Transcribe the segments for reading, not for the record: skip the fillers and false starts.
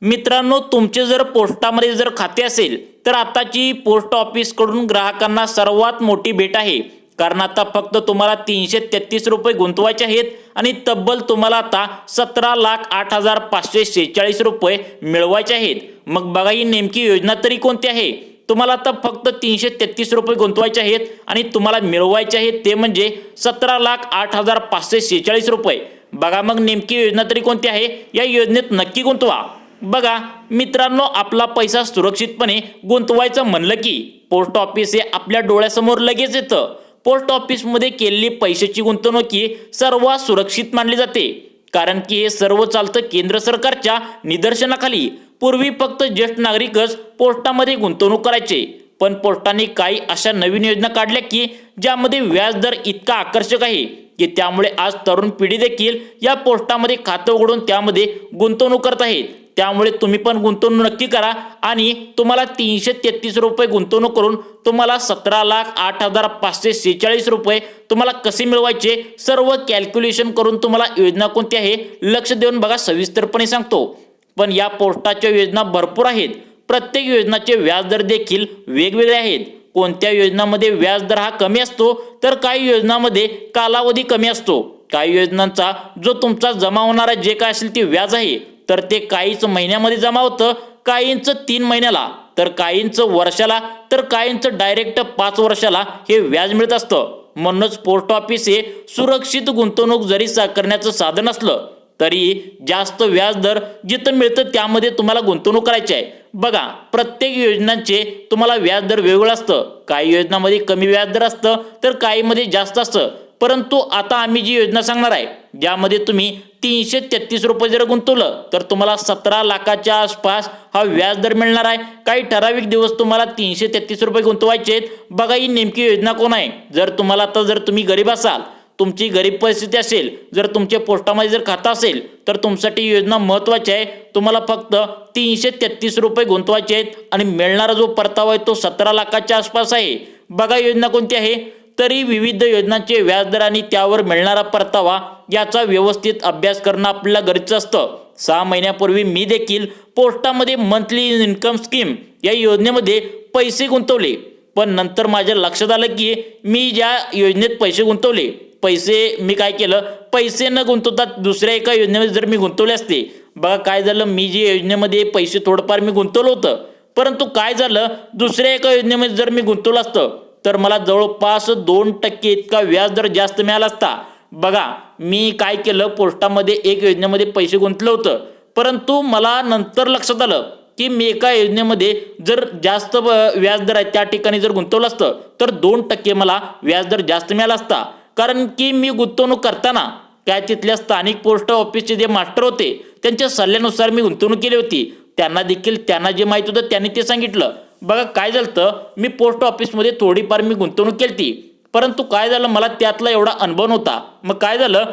मित्रांनो, तुमचे जर पोस्टामध्ये जर खाते असेल तर आताची पोस्ट ऑफिसकडून ग्राहकांना सर्वात मोठी भेट आहे. कारण आता फक्त तुम्हाला 333 रुपये गुंतवायचे आहेत आणि तब्बल तुम्हाला आता 17,08,546 रुपये मिळवायचे आहेत. मग बघा, ही नेमकी योजना तरी कोणती आहे? तुम्हाला आता फक्त 333 रुपये गुंतवायचे आहेत आणि तुम्हाला मिळवायचे आहेत ते म्हणजे 17,08,546 रुपये. बघा, मग नेमकी योजना तरी कोणती आहे? या योजनेत नक्की गुंतवा. बघा मित्रांनो, आपला पैसा सुरक्षितपणे गुंतवायचं म्हणलं की पोस्ट ऑफिस हे आपल्या डोळ्यासमोर लगेच येतं. पोस्ट ऑफिसमध्ये केलेली पैशाची गुंतवणूक ही सर्वात सुरक्षित मानली जाते. कारण की हे सर्व चालतं केंद्र सरकारच्या निदर्शनाखाली. पूर्वी फक्त ज्येष्ठ नागरिकच पोस्टामध्ये गुंतवणूक करायचे, पण पोस्टाने काही अशा नवीन योजना काढल्या की ज्यामध्ये व्याजदर इतका आकर्षक आहे की त्यामुळे आज तरुण पिढी देखील या पोस्टामध्ये खातं उघडून त्यामध्ये गुंतवणूक करत आहेत. त्यामुळे तुम्ही पण गुंतवणूक नक्की करा आणि तुम्हाला 333 रुपये गुंतवणूक करून तुम्हाला 17,08,546 रुपये तुम्हाला कसे मिळवायचे सर्व कॅल्क्युलेशन करून तुम्हाला योजना कोणती आहे लक्ष देऊन बघा, सविस्तरपणे सांगतो. पण या पोस्टाच्या योजना भरपूर आहेत. प्रत्येक योजनाचे व्याजदर देखील वेगवेगळे आहेत. कोणत्या योजनांमध्ये व्याजदर हा कमी असतो तर काही योजनांमध्ये कालावधी कमी असतो. काही योजनांचा जो तुमचा जमा होणारा जे काय असेल ते व्याज आहे तर ते काहीच महिन्यामध्ये जमा होतं, काहींचं 3 महिन्याला, तर काहींचं वर्षाला, तर काहींचं डायरेक्ट 5 वर्षाला हे व्याज मिळत असतं. म्हणूनच पोस्ट ऑफिस हे सुरक्षित गुंतवणूक जरी करण्याचं साधन असलं तरी जास्त व्याज दर जिथं मिळतं त्यामध्ये तुम्हाला गुंतवणूक करायची आहे. बघा, प्रत्येक योजनांचे तुम्हाला व्याज दर वेगवेगळं असतं. काही योजनांमध्ये कमी व्याज दर असतं तर काहीमध्ये जास्त असतं. परंतु आता आम्ही जी योजना सांगणार आहे ज्यामध्ये तुम्ही 333 रुपये जर गुंतवलं तर तुम्हाला 17 लाखाच्या आसपास हा व्याज दर मिळणार आहे. काही ठराविक दिवस तुम्हाला 333 रुपये गुंतवायचे आहेत. बघा, ही नेमकी योजना कोण आहे? जर तुम्हाला आता जर तुम्ही गरीब असाल, तुमची गरीब परिस्थिती असेल, जर तुमच्या पोस्टामध्ये जर खातं असेल तर तुमच्यासाठी योजना महत्त्वाची आहे. तुम्हाला फक्त 333 रुपये गुंतवायचे आहेत आणि मिळणारा जो परतावा आहे तो 17 लाखाच्या आसपास आहे. बघा, योजना कोणती आहे? तरी विविध योजनांचे व्याजदर आणि त्यावर मिळणारा परतावा याचा व्यवस्थित अभ्यास करणं आपल्याला गरजेचं असतं. 6 महिन्यापूर्वी मी देखील पोस्टामध्ये मंथली इन्कम स्कीम या योजनेमध्ये पैसे गुंतवले. पण नंतर माझ्या लक्षात आलं की मी ज्या योजनेत पैसे गुंतवले, पैसे मी काय केलं, पैसे न गुंतवता दुसऱ्या एका योजनेमध्ये जर मी गुंतवले असते, बघा काय झालं, मी जी योजनेमध्ये पैसे थोडंफार मी गुंतवलं होतं, परंतु काय झालं, दुसऱ्या एका योजनेमध्ये जर मी गुंतवलं असतं तर मला जवळपास 2% इतका व्याजदर जास्त मिळाला असता. बघा, मी काय केलं, पोस्टामध्ये एक योजनेमध्ये पैसे गुंतलं होतं, परंतु मला नंतर लक्षात आलं की मी एका योजनेमध्ये जर जास्त व्याजदर आहे त्या ठिकाणी जर गुंतवलं असतं तर 2% मला व्याजदर जास्त मिळाला असता. कारण की मी गुंतवणूक करताना काय तिथल्या स्थानिक पोस्ट ऑफिसचे जे मास्टर होते त्यांच्या सल्ल्यानुसार मी गुंतवणूक केली होती. त्यांना जे माहीत होतं त्यांनी ते सांगितलं. बघा काय झालं, मी पोस्ट ऑफिसमध्ये थोडीफार मी गुंतवणूक केली ती, परंतु काय झालं, मला त्यातला एवढा अनुभव नव्हता. मग काय झालं,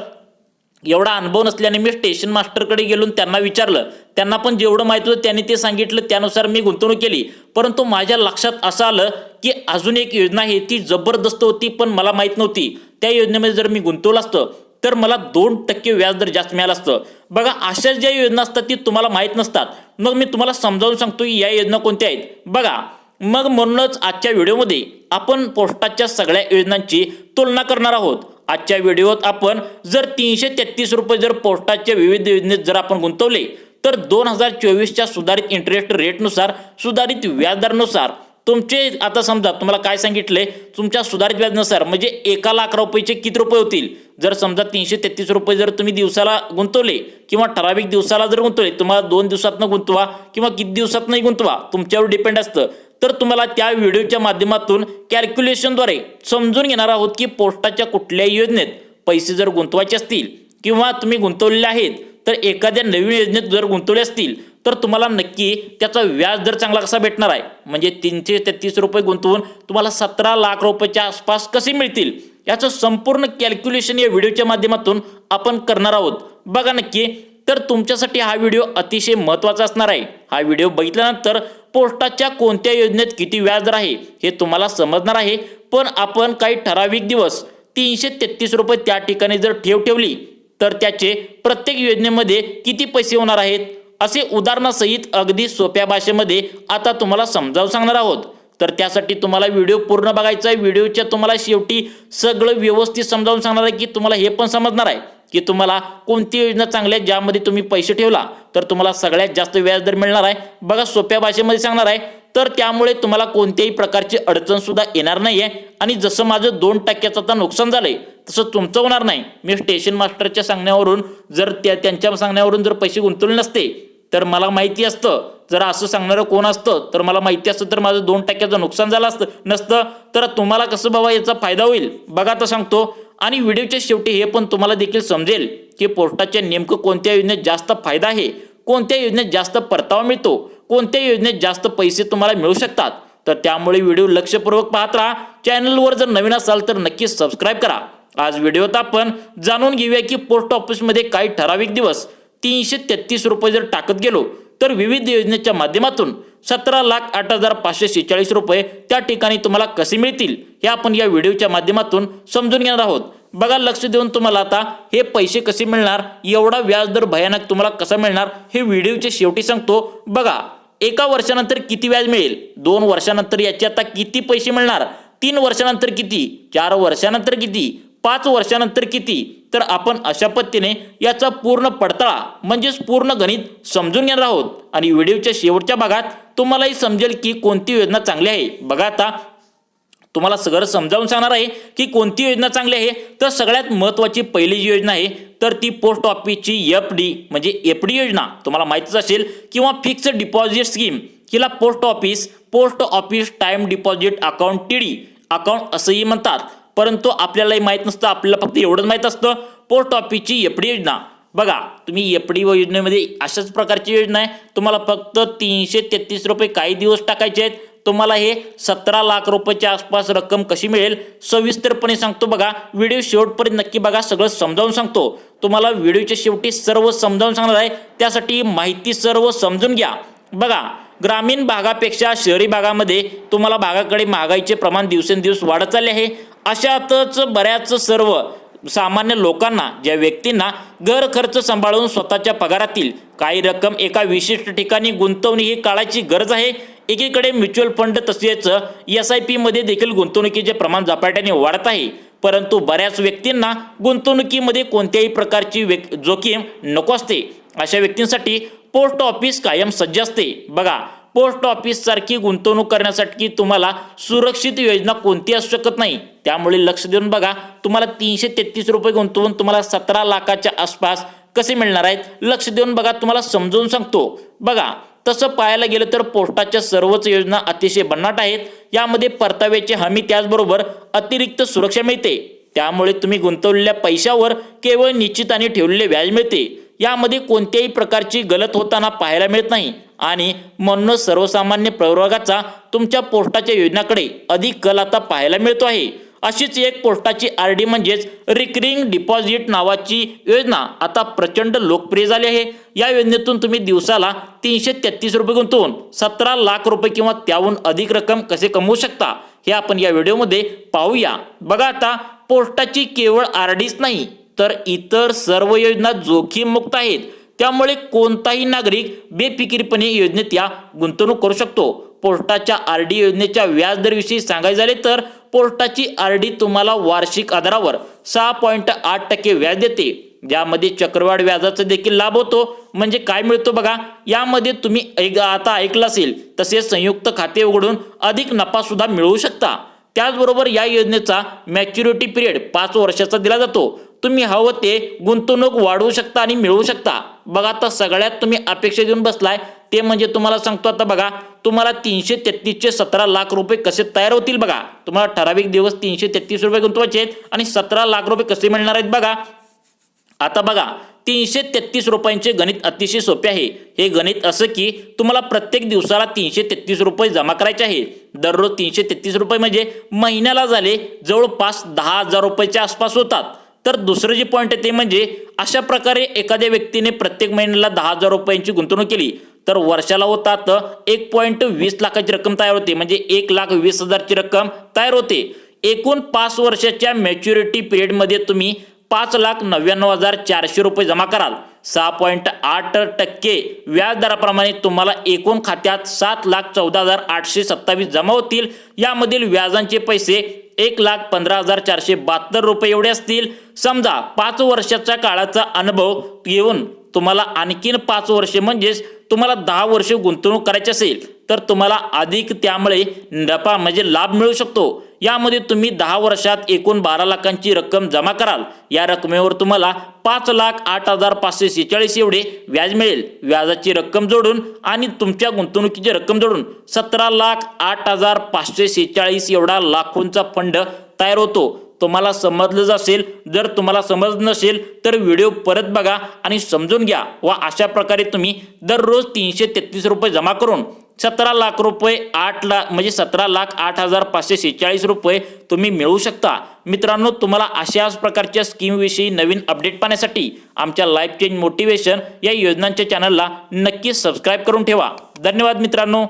एवढा अनुभव नसल्याने मी स्टेशन मास्टरकडे गेलो, त्यांना विचारलं. त्यांना पण जेवढं माहीत होतं त्यांनी ते सांगितलं, त्यानुसार मी गुंतवणूक केली. परंतु माझ्या लक्षात असं आलं की अजून एक योजना आहे ती जबरदस्त होती पण मला माहीत नव्हती. त्या योजनेमध्ये जर मी गुंतवलं असतं तर मला 2% व्याजदर जास्त मिळालं असतं. बघा, अशा ज्या योजना असतात ती तुम्हाला माहीत नसतात. मग मी तुम्हाला समजावून सांगतो की या योजना कोणत्या आहेत. बघा, मग म्हणूनच आजच्या व्हिडिओमध्ये आपण पोस्टाच्या सगळ्या योजनांची तुलना करणार आहोत. आजच्या व्हिडिओत आपण जर 333 रुपये जर पोस्टाच्या विविध योजनेत जर आपण गुंतवले तर 2024च्या सुधारित इंटरेस्ट रेटनुसार, सुधारित व्याजदरानुसार तुमचे, आता समजा तुम्हाला काय सांगितले, तुमच्या सुधारित व्याजानुसार म्हणजे 1 लाख रुपयाचे किती रुपये होतील. जर समजा 333 रुपये जर तुम्ही दिवसाला गुंतवले किंवा ठराविक दिवसाला जर गुंतवले, तुम्हाला 2 दिवसातनं गुंतवा किंवा किती दिवसातनंही गुंतवा, तुमच्यावर डिपेंड असतं. तर तुम्हाला त्या व्हिडिओच्या माध्यमातून कॅल्क्युलेशनद्वारे समजून घेणार आहोत की पोस्टाच्या कुठल्याही योजनेत पैसे जर गुंतवायचे असतील किंवा तुम्ही गुंतवलेले आहेत तर एखाद्या नवीन योजनेत जर गुंतवले असतील तर तुम्हाला नक्की त्याचा व्याज दर चांगला कसा भेटणार आहे, म्हणजे 333 रुपये गुंतवून तुम्हाला 17 लाख रुपयाच्या आसपास कसे मिळतील याचं संपूर्ण कॅल्क्युलेशन या व्हिडिओच्या माध्यमातून आपण करणार आहोत. बघा नक्की. तर तुमच्यासाठी हा व्हिडिओ अतिशय महत्त्वाचा असणार आहे. हा व्हिडिओ बघितल्यानंतर पोस्टाच्या कोणत्या योजनेत किती व्याजदर आहे हे तुम्हाला समजणार आहे. पण आपण काही ठराविक दिवस 333 रुपये त्या ठिकाणी जर ठेवली तर त्याचे प्रत्येक योजनेमध्ये किती पैसे होणार आहेत असे उदाहरणासहित अगदी सोप्या भाषेमध्ये आता तुम्हाला समजावून सांगणार आहोत। तर त्यासाठी तुम्हाला व्हिडिओ पूर्ण बघायचा आहे। व्हिडिओच्या तुम्हाला शेवटी सगळं व्यवस्थित समजावून सांगणार आहे की तुम्हाला हे पण समजणार आहे की तुम्हाला कोणती योजना चांगली आहे ज्यामध्ये तुम्ही पैसे ठेवला तर तुम्हाला सगळ्यात जास्त व्याजदर मिळणार आहे। बघा सोप्या भाषेमध्ये सांगणार आहे, तर त्यामुळे तुम्हाला कोणत्याही प्रकारची अडचण सुद्धा येणार नाहीये आणि जसं माझं 2% आता नुकसान झालंय तसं तुमचं होणार नाही। मी स्टेशन मास्टरच्या सांगण्यावरून जर त्यांच्या सांगण्यावरून जर पैसे गुंतवले नसते तर मला माहिती असतं, जर असं सांगणारं कोण असतं तर मला माहिती असतं तर माझं 2%चं नुकसान झालं नसतं, तर तुम्हाला कसं बाबा याचा फायदा होईल बघा तर सांगतो। आणि व्हिडिओच्या शेवटी हे पण तुम्हाला देखील समजेल की पोस्टाच्या नेमकं कोणत्या योजनेत जास्त फायदा आहे, कोणत्या योजनेत जास्त परतावा मिळतो, कोणत्या योजनेत जास्त पैसे तुम्हाला मिळू शकतात। तर त्यामुळे व्हिडिओ लक्षपूर्वक पाहत राहा। चॅनलवर जर नवीन असाल तर नक्कीच सबस्क्राईब करा। आज व्हिडिओत आपण जाणून घेऊया की पोस्ट ऑफिसमध्ये काही ठराविक दिवस 333 रुपये जर टाकत गेलो तर विविध योजनेच्या माध्यमातून 17,08,546 रुपये त्या ठिकाणी तुम्हाला कसे मिळतील हे आपण या व्हिडिओच्या माध्यमातून समजून घेणार आहोत। बघा लक्ष देऊन तुम्हाला आता हे पैसे कसे मिळणार, एवढा व्याजदर भयानक तुम्हाला कसा मिळणार हे व्हिडिओच्या शेवटी सांगतो। बघा 1 वर्षानंतर किती व्याज मिळेल, 2 वर्षानंतर याचे आता किती पैसे मिळणार, 3 वर्षानंतर किती, 4 वर्षानंतर किती, 5 वर्षानंतर किती, तर आपण अशा पद्धतीने याचा पूर्ण पडताळा म्हणजेच पूर्ण गणित समजून घेणार आहोत। आणि व्हिडिओच्या शेवटच्या भागात तुम्हालाही समजेल की कोणती योजना चांगली आहे। बघा आता तुम्हाला सगळं समजावून सांगणार आहे की कोणती योजना चांगली आहे। तर सगळ्यात महत्त्वाची पहिली जी योजना आहे तर ती पोस्ट ऑफिसची एफडी म्हणजे एफडी योजना तुम्हाला माहितीच असेल किंवा फिक्स्ड डिपॉझिट स्कीम, हिला post office time deposit account TD account असंही म्हणतात, परंतु आपल्यालाही माहीत नसतं, आपल्याला फक्त एवढंच माहीत असतं पोस्ट ऑफिसची एफडी योजना। बघा तुम्ही एफडी योजनेमध्ये अशाच प्रकारची योजना आहे, तुम्हाला फक्त 333 रुपये काही दिवस टाकायचे आहेत। तुम्हाला हे 17 लाख रुपयाच्या आसपास रक्कम कशी मिळेल सविस्तरपणे सांगतो। बघा व्हिडिओ शेवटपर्यंत नक्की बघा, सगळं समजावून सांगतो तुम्हाला। व्हिडिओच्या शेवटी सर्व समजावून सांगणार आहे, त्यासाठी माहिती सर्व समजून घ्या। बघा ग्रामीण भागापेक्षा शहरी भागामध्ये तुम्हाला भागाकडे महागाईचे प्रमाण दिवसेंदिवस वाढत चालले आहे। अशातच बऱ्याच सर्व सामान्य लोकांना, ज्या व्यक्तींना घर खर्च सांभाळून स्वतःच्या पगारातील काही रक्कम एका विशिष्ट ठिकाणी गुंतवणे ही काळाची गरज आहे। एकीकडे म्युच्युअल फंड तसेच SIP मध्ये देखील गुंतवणुकीचे प्रमाण झपाट्याने वाढत आहे, परंतु बऱ्याच व्यक्तींना गुंतवणुकीमध्ये कोणत्याही प्रकारची जोखीम नको असते। अशा व्यक्तींसाठी पोस्ट ऑफिस कायम सज्ज असते। बघा पोस्ट ऑफिस सारखी गुंतवणूक करण्यासाठी तुम्हाला सुरक्षित योजना कोणती असू शकत नाही, त्यामुळे लक्ष देऊन बघा। तुम्हाला 333 रुपये गुंतवून तुम्हाला 17 लाखाच्या आसपास कसे मिळणार आहेत, लक्ष देऊन बघा, तुम्हाला समजावून सांगतो। बघा तसं पाहायला गेलं तर पोस्टाच्या सर्वच योजना अतिशय भन्नाट आहेत। यामध्ये परताव्याची हमी त्याचबरोबर अतिरिक्त सुरक्षा मिळते, त्यामुळे तुम्ही गुंतवलेल्या पैशावर केवळ निश्चित आणि ठेवलेले व्याज मिळते। यामध्ये कोणत्याही प्रकारची गलत होताना पाहायला मिळत नाही आणि म्हणूनच सर्वसामान्य प्रवर्गाचा तुमच्या पोस्टाच्या योजनाकडे अधिक कल आता पाहायला मिळतो आहे। अशीच एक पोस्टाची RD म्हणजेच रिकरिंग डिपॉझिट नावाची योजना आता प्रचंड लोकप्रिय झाली आहे। या योजनेतून तुम्ही दिवसाला 333 रुपये गुंतवून 17 लाख रुपये किंवा त्याहून अधिक रक्कम कसे कमवू शकता हे आपण या व्हिडिओमध्ये पाहूया। बघा आता पोस्टाची केवळ RDच नाही तर इतर सर्व योजना जोखीम मुक्त आहेत, त्यामुळे कोणताही नागरिक बेफिकीरपणे योजनेत या गुंतवणूक करू शकतो। पोस्टाच्या RD योजनेच्या व्याजदराविषयी सांगायचे झाले तर पोस्टाची RD तुम्हाला वार्षिक आधारावर 6.8% व्याज देते, ज्यामध्ये चक्रवाढ व्याजाचा देखील लाभ होतो। म्हणजे काय मिळतो बघा, यामध्ये तुम्ही आता ऐकलं असेल तसेच संयुक्त खाते उघडून अधिक नफा सुद्धा मिळवू शकता। त्याचबरोबर या योजनेचा मॅच्युरिटी पिरियड 5 वर्षाचा दिला जातो। तुम्ही हवं ते गुंतवणूक वाढवू शकता आणि मिळवू शकता। बघा आता सगळ्यात तुम्ही अपेक्षा देऊन बसलाय ते म्हणजे तुम्हाला सांगतो आता बघा, तुम्हाला 333चे 17 लाख रुपये कसे तयार होतील। बघा तुम्हाला ठराविक दिवस 333 रुपये गुंतवायचे आहेत आणि 17 लाख रुपये कसे मिळणार आहेत। बघा आता बघा 333 रुपयांचे गणित अतिशय सोपे आहे। हे गणित असं की तुम्हाला प्रत्येक दिवसाला 333 रुपये जमा करायचे आहे। दररोज 333 रुपये म्हणजे महिन्याला झाले जवळपास 10,000 रुपयाच्या आसपास होतात। तर दुसरं जे पॉईंट आहे ते म्हणजे अशा प्रकारे एखाद्या व्यक्तीने प्रत्येक महिन्याला 10,000 रुपयांची गुंतवणूक केली तर वर्षाला होतात 1.20 लाखाची रक्कम तयार होते, म्हणजे 1,20,000ची रक्कम तयार होते। एकूण 5 वर्षाच्या मॅच्युरिटी पिरियडमध्ये तुम्ही 5,99,400 रुपये जमा कराल, 6.8% व्याजदराप्रमाणे तुम्हाला एकूण खात्यात 7,14,827 जमा होतील। यामधील व्याजांचे पैसे 1,15,472 रुपये एवढे असतील। समजा 5 वर्षाच्या काळाचा अनुभव घेऊन तुम्हाला आणखीन 5 वर्षे म्हणजेच तुम्हाला 10 वर्षे गुंतवणूक करायची असेल तर तुम्हाला अधिक त्यामुळे नफा म्हणजे लाभ मिळू शकतो। यामध्ये तुम्ही 10 वर्षात एकूण 12 लाखांची रक्कम जमा कराल। या रकमेवर तुम्हाला 5,08,546 एवढे व्याज मिळेल। व्याजाची रक्कम जोडून आणि तुमच्या गुंतवणुकीची रक्कम जोडून 17,08,546 एवढा लाखोंचा फंड तयार होतो। तुम्हाला समजलं असेल, जर तुम्हाला समजलं नसेल तर व्हिडिओ परत बघा आणि समजून घ्या व अशा प्रकारे तुम्ही दररोज 333 रुपये जमा करून 17 लाख रुपये 17,08,546 रुपये तुम्ही मिळवू शकता। मित्रांनो, तुम्हाला अशाच प्रकारच्या स्कीमविषयी नवीन अपडेट पाहण्यासाठी आमच्या लाईफ चेंज मोटिवेशन या योजनांच्या चॅनलला नक्की सबस्क्राईब करून ठेवा। धन्यवाद मित्रांनो।